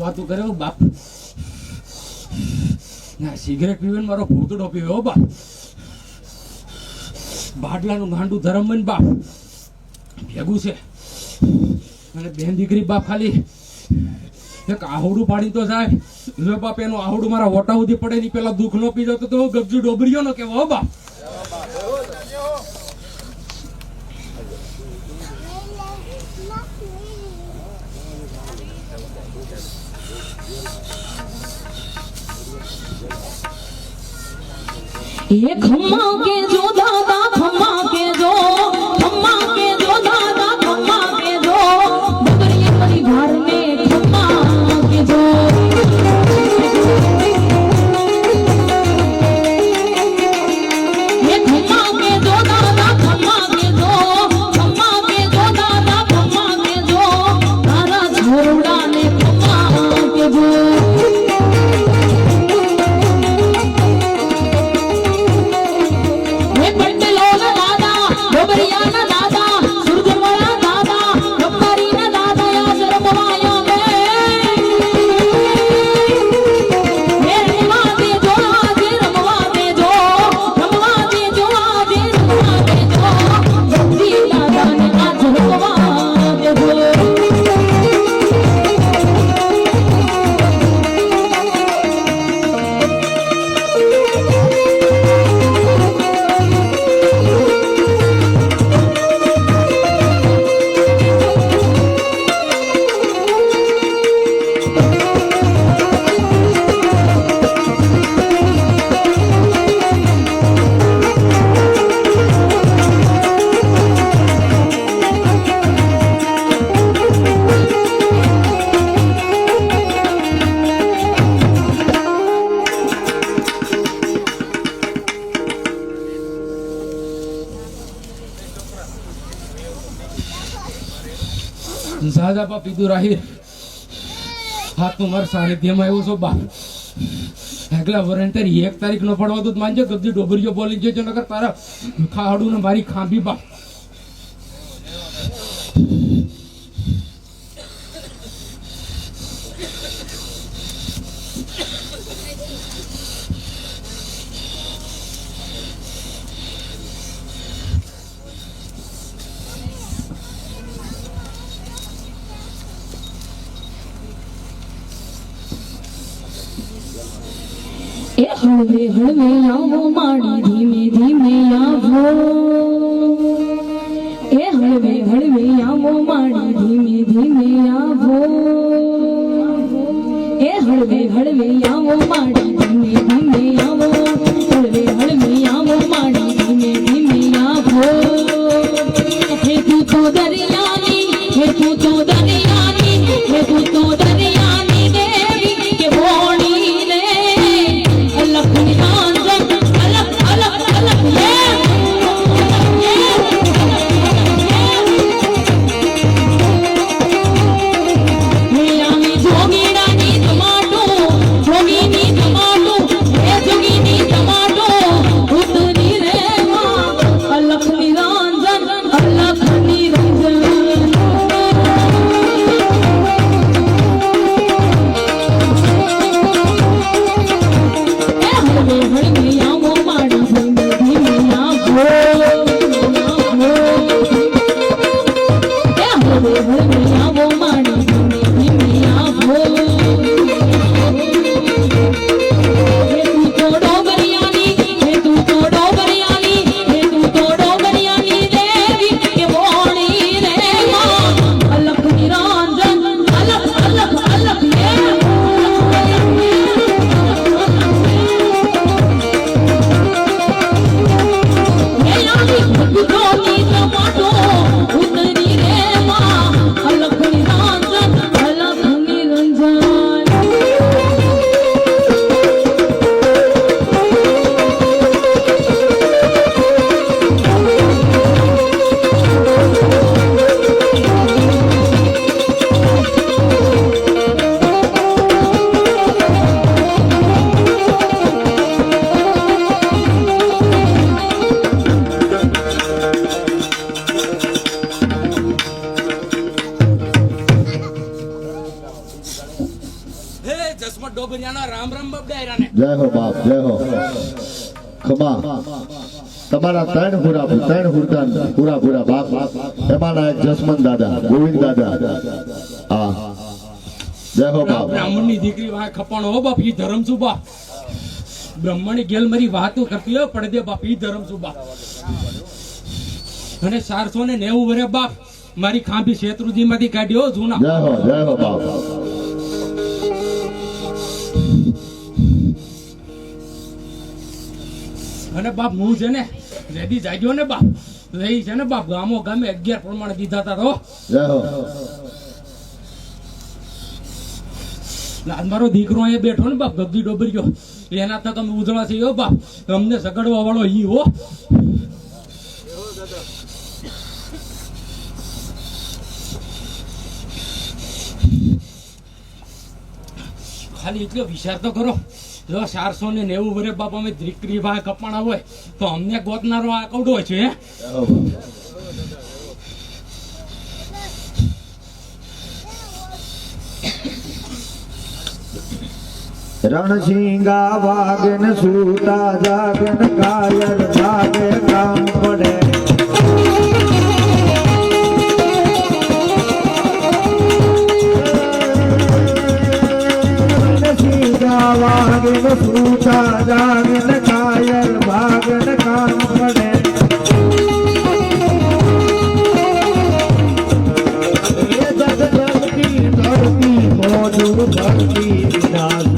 વાતો કરે બાપ ના સિગરેટ પીવે મારો ભૂતડો પીવે હો બાપ બાટલાનું ગાંડું ધરમ બાપ ભેગું છે અને બેન દીકરી બાપ ખાલી એક આહુડું પાડી તો જાય જો બાપ એનું આહુડું મારા વોટા સુધી પડે ની પેલા દુઃખ નો પી જતો તો ગબજુ ડોબરીયો નો કેવો હો બાપ ये खम्मा के जो दादा खम्मा के जो दादा खम्मा के जो डबरिया परिवार में खम्मा के जो ये खम्मा के जो दादा खम्मा के जो दादा खम्मा के जो तारा छोड़ा ने खम्मा के जो સાજા બાપ પીધું રાહી હાથ નું મારા સાનિધ્યમાં આવ્યો છો બાપ આગલા વોરંટર 1 તારીખ નો પડવા તો માનજો ગબ્જી ડોબરીઓ બોલી જજો નકર તારા ખાડું ને મારી ખાંભી બાપ हळवे हळवे आवो माड़ी धीमे धीमे आवो हळवे हळवे आवो माड़ी धीमे धीमे आवो हळवे हळवे आवो माड़ी धीमे धीमे आवो हळवे हळवे आवो माड़ी धीमे धीमे आवो हे तू तो दरियानी हे तू तो दरियानी हे तू तो दरियानी देवी के बोणी ले अलग अलग अलग अलग ये जोगीड़ा नी टमाटो जोगी नी टमाटो જસમત ડોબરિયાના રામ રામ બબડાયરાને જય હો બાપ જય હો ખમા તમારા ત્રણ પૂરા બાપ એમાંના એક જસમન દાદા ગોવિંદ દાદા હા જય હો બાપ બ્રાહ્મણની દીકરી વાહ ખપાણો હો બાપ ઈ ધર્મ છું બાપ બ્રાહ્મણી ગેલ મારી વાતો કરતી હો પડદે બાપ ઈ ધર્મ છું બાપ અને 490 વરે બાપ મારી ખાંભી શેત્રુજી માંથી કાઢ્યો જૂના જય હો બાપ અને બાપ હું છે ને રેડી જાગ્યો ને બાપ લઈ છે ને બાપ ગામે 11 પ્રમાણે દીધા હતા તો જય હો મારો દીકરો અહીંયા બેઠો ને બાપ ગગી ડોબરિયો એના તક અમે ઉજળા છીએ બાપ અમને સગડવા વાળો ઈ હો ખાલી એટલો વિચાર તો કરો જો 490 વરે બાપ અમે દીકરી ભાઈ કપાણા હોય તો અમને ગોતનારો આ કવડો છે હે રણસિંગા વાગન સૂતા જાગન કાયર ભાગે કામ પડે રણસિંગા વાગન સૂતા જાગન કાયર ભાગન કામ પડે મોઢું ભરતી વિનાશ